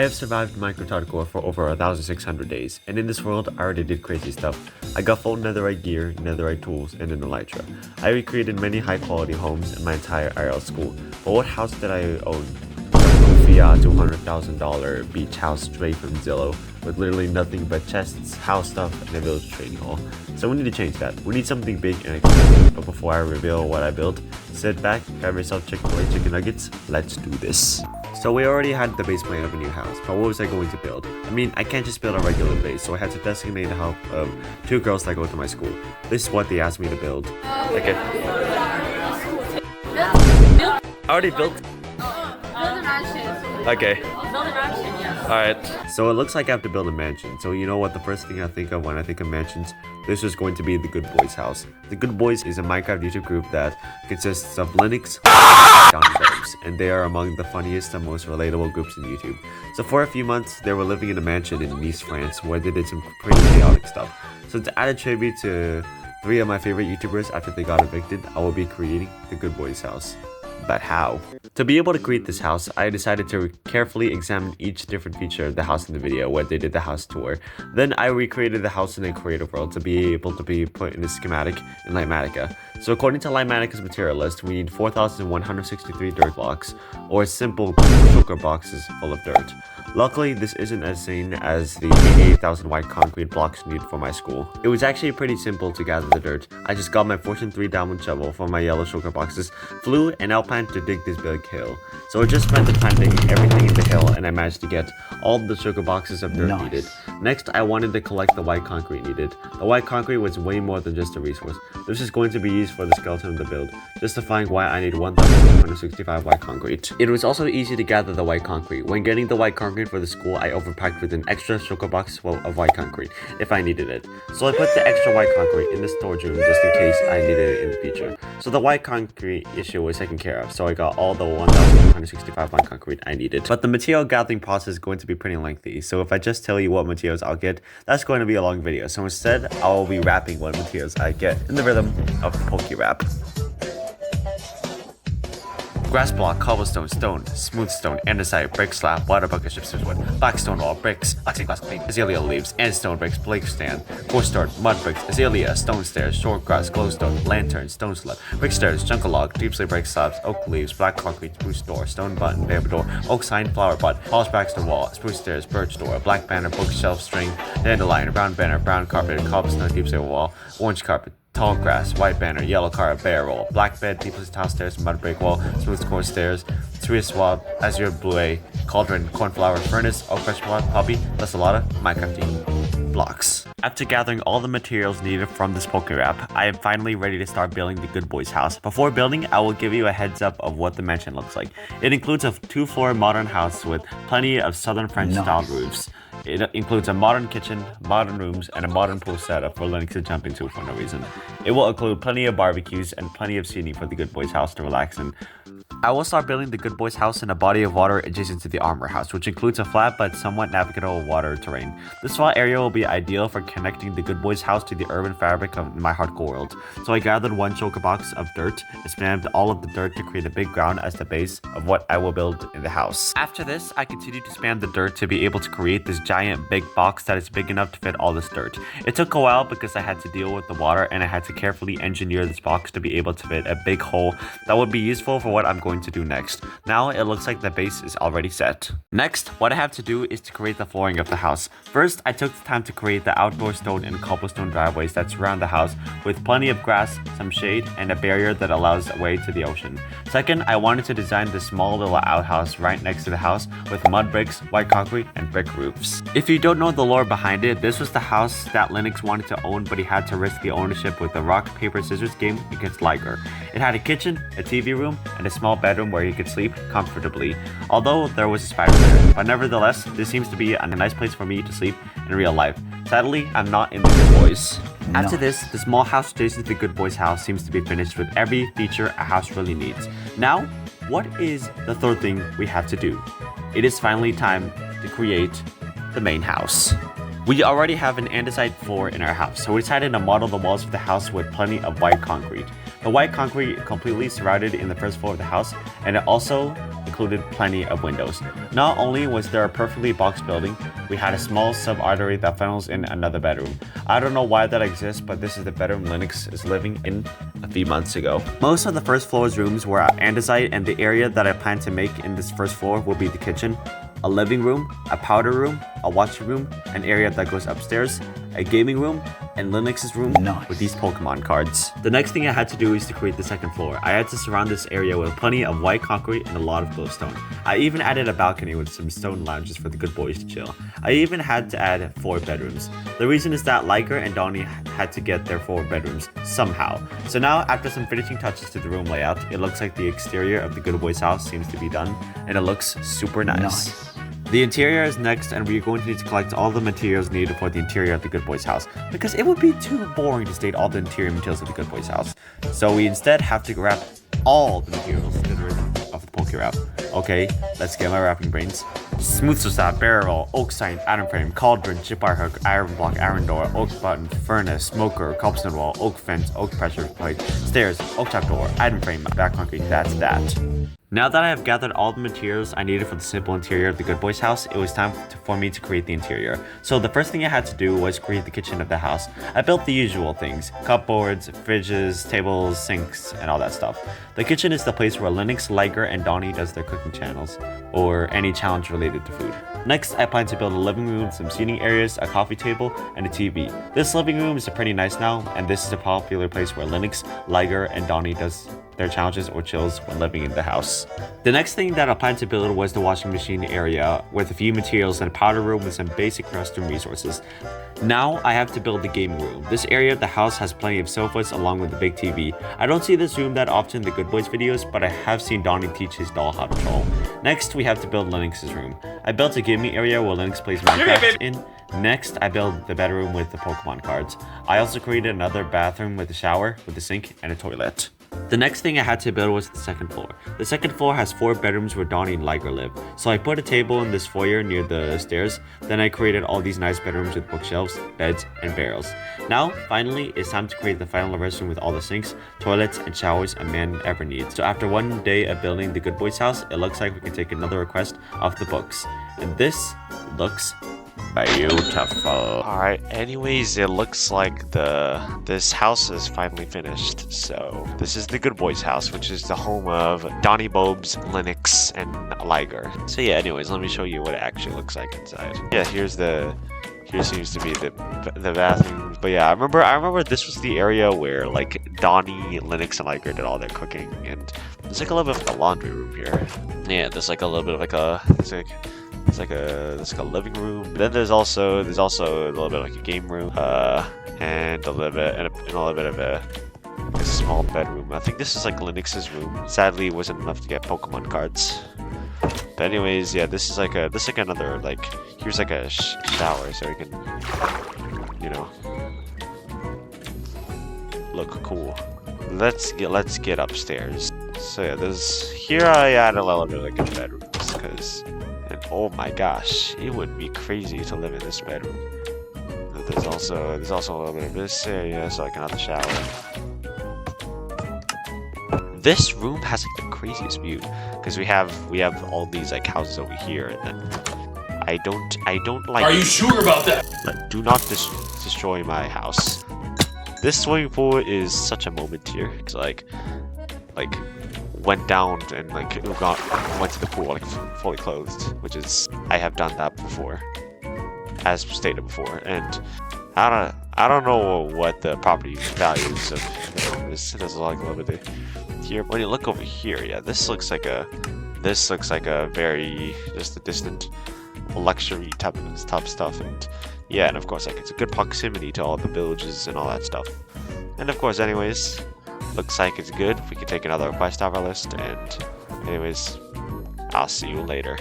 I have survived Minecraft hardcore for over 1,600 days, and in this world, I already did crazy stuff. I got full netherite gear, netherite tools, and an elytra. I recreated many high-quality homes in my entire IRL school, but what house did I own? A fiat $200,000 beach house straight from Zillow, with literally nothing but chests, house stuff, and a village trading hall. So we need to change that. We need something big and expensive, but before I reveal what I built, sit back, grab yourself Chick-fil-A chicken nuggets, let's do this. So we already had the base plan of a new house, but what was I going to build? I mean, I can't just build a regular base, so I had to designate the help of two girls that go to my school. This is what they asked me to build. Okay. I already built. Okay. Alright. So it looks like I have to build a mansion. So you know what the first thing I think of when I think of mansions? This is going to be the Good Boys house. The Good Boys is a Minecraft YouTube group that consists of Lynix, Doni Bobes, and they are among the funniest and most relatable groups in YouTube. So for a few months, they were living in a mansion in Nice, France, where they did some pretty chaotic stuff. So to add a tribute to 3 of my favorite YouTubers after they got evicted, I will be creating the Good Boys house. But how? To be able to create this house, I decided to carefully examine each different feature of the house in the video where they did the house tour. Then I recreated the house in a creative world to be able to be put in a schematic in Litematica. So according to Litmatica's material list, we need 4,163 dirt blocks, or simple sugar boxes full of dirt. Luckily, this isn't as insane as the 88,000 white concrete blocks needed for my school. It was actually pretty simple to gather the dirt. I just got my Fortune 3 diamond shovel for my yellow sugar boxes, flew and outplanned to dig this big hill. So I just spent the time digging everything in the hill, and I managed to get all the sugar boxes of dirt needed. Next, I wanted to collect the white concrete needed. The white concrete was way more than just a resource. This is going to be used for the skeleton of the build, justifying why I need 1,265 white concrete. It was also easy to gather the white concrete. When getting the white concrete for the school, I overpacked with an extra sugar box full of white concrete, if I needed it. So I put the extra white concrete in the storage room just in case I needed it in the future. So the white concrete issue was taken care of, so I got all the 1,265 white concrete I needed. But the material gathering process is going to be pretty lengthy, so if I just tell you what materials I'll get, that's going to be a long video. So instead, I will be rapping what materials I get in the rhythm of Poke Rap. Grass block, cobblestone, stone, smooth stone, andesite, brick slab, water bucket, gypsum wood, black stone wall, bricks, glass clean, azalea leaves, and stone bricks, blake stand, coarse stone, mud bricks, azalea, stone stairs, short grass, glowstone, lantern, stone slab, brick stairs, jungle log, deep slate brick slabs, oak leaves, black concrete, spruce door, stone button, bamboo door, oak sign, flower pot, polished backstone wall, spruce stairs, birch door, black banner, bookshelf, string, dandelion, brown banner, brown carpet, cobblestone, deep slate wall, orange carpet, tall grass, white banner, yellow carpet, barrel, black bed, deep tile stairs, mud brick wall, smooth core stairs, Swiss swab, azure blue, cauldron, cornflower, furnace, oak fresh pot, poppy, Lesalada, Minecrafting blocks. After gathering all the materials needed from this Poke Rap, I am finally ready to start building the Good Boys house. Before building, I will give you a heads up of what the mansion looks like. It includes a 2-floor modern house with plenty of southern French style roofs. It includes a modern kitchen, modern rooms, and a modern pool setup for Lynix to jump into for no reason. It will include plenty of barbecues and plenty of seating for the Good Boys house to relax in. I will start building the Good Boys house in a body of water adjacent to the armor house, which includes a flat but somewhat navigable water terrain. This flat area will be ideal for connecting the Good Boys house to the urban fabric of my hardcore world. So I gathered one choker box of dirt and spammed all of the dirt to create a big ground as the base of what I will build in the house. After this, I continued to spam the dirt to be able to create this giant big box that is big enough to fit all this dirt. It took a while because I had to deal with the water, and I had to carefully engineer this box to be able to fit a big hole that would be useful for what I'm going to do next. Now it looks like the base is already set. Next, what I have to do is to create the flooring of the house. First, I took the time to create the outdoor stone and cobblestone driveways that surround the house with plenty of grass, some shade, and a barrier that allows a way to the ocean. Second, I wanted to design this small little outhouse right next to the house with mud bricks, white concrete, and brick roofs. If you don't know the lore behind it, this was the house that Lynix wanted to own, but he had to risk the ownership with the rock, paper, scissors game against Liger. It had a kitchen, a TV room, and a small bedroom where he could sleep comfortably, although there was a spider there. But nevertheless, this seems to be a nice place for me to sleep in real life. Sadly, I'm not in the Good Boys. After this, the small house adjacent to the Good Boys house seems to be finished with every feature a house really needs. Now, what is the third thing we have to do? It is finally time to create the main house. We already have an andesite floor in our house, so we decided to model the walls of the house with plenty of white concrete. The white concrete completely surrounded in the first floor of the house, and it also included plenty of windows. Not only was there a perfectly boxed building, we had a small sub-artery that funnels in another bedroom. I don't know why that exists, but this is the bedroom Lynix is living in a few months ago. Most of the first floor's rooms were andesite, and the area that I plan to make in this first floor will be the kitchen, a living room, a powder room, a watching room, an area that goes upstairs, a gaming room, and Lynix's room with these Pokemon cards. The next thing I had to do is to create the second floor. I had to surround this area with plenty of white concrete and a lot of glowstone. I even added a balcony with some stone lounges for the good boys to chill. I even had to add 4 bedrooms. The reason is that Liger and Doni had to get their 4 bedrooms somehow. So now, after some finishing touches to the room layout, it looks like the exterior of the good boys house seems to be done, and it looks super nice. The interior is next, and we're going to need to collect all the materials needed for the interior of the Good Boys house, because it would be too boring to state all the interior materials of the Good Boys house. So we instead have to wrap all the materials into the rhythm of the Poke Wrap. Okay, let's get my wrapping brains. Smooth slab, barrel, oak sign, atom frame, cauldron, chip wire hook, iron block, iron door, oak button, furnace, smoker, cobblestone wall, oak fence, oak pressure plate, stairs, oak trap door, item frame, back concrete, that's that. Now that I have gathered all the materials I needed for the simple interior of the Good Boys house, it was time for me to create the interior. So the first thing I had to do was create the kitchen of the house. I built the usual things: cupboards, fridges, tables, sinks, and all that stuff. The kitchen is the place where Lynix, Liger, and Doni does their cooking channels, or any challenge related to food. Next, I plan to build a living room with some seating areas, a coffee table, and a TV. This living room is pretty nice now, and this is a popular place where Lynix, Liger, and Doni does their challenges or chills when living in the house. The next thing that I planned to build was the washing machine area with a few materials and a powder room with some basic restroom resources. Now I have to build the gaming room. This area of the house has plenty of sofas along with the big TV. I don't see this room that often in the Good Boys videos, but I have seen Doni teach his doll how to troll. Next, we have to build Lynx's room. I built a gaming area where Lynx plays Minecraft in. Next, I built the bedroom with the Pokemon cards. I also created another bathroom with a shower, with a sink, and a toilet. The next thing I had to build was the second floor. The second floor has 4 bedrooms where Doni and Liger live. So I put a table in this foyer near the stairs. Then I created all these nice bedrooms with bookshelves, beds, and barrels. Now, finally, it's time to create the final restroom with all the sinks, toilets, and showers a man ever needs. So after one day of building the Good Boys house, it looks like we can take another request off the books. And this looks beautiful. Alright, anyways, it looks like this house is finally finished. So this is the Good Boys house, which is the home of Doni Bobes, Lynix, and Liger. So yeah, anyways, let me show you what it actually looks like inside. Yeah, here seems to be the bathroom. But yeah, I remember this was the area where like Doni, Lynix, and Liger did all their cooking, and there's like a little bit of a laundry room here. Yeah, there's like a little bit of like a it's like a living room. Then there's also a little bit of like a game room, and a little bit of a small bedroom. I think this is like Lynx's room. Sadly, it wasn't enough to get Pokemon cards. But anyways, yeah, this is like another like, here's like a shower, so you can, you know, look cool. Let's get upstairs. So yeah, here I add a little bit like a bedroom, because. And oh my gosh, it would be crazy to live in this bedroom. There's also a little bit of this area, so I can have the shower. This room has like the craziest view, because we have all these like houses over here, and then I don't like. Are you sure about that? But do not destroy my house. This swimming pool is such a moment here, because like went down and like went to the pool like fully clothed, which is, I have done that before, as stated before, and I don't know what the property values of this. It does like a little bit here. When you look over here, yeah, this looks like a very just a distant luxury type stuff, and yeah, and of course like it's a good proximity to all the villages and all that stuff, and of course, anyways. Looks like it's good. We can take another request off our list, and anyways, I'll see you later.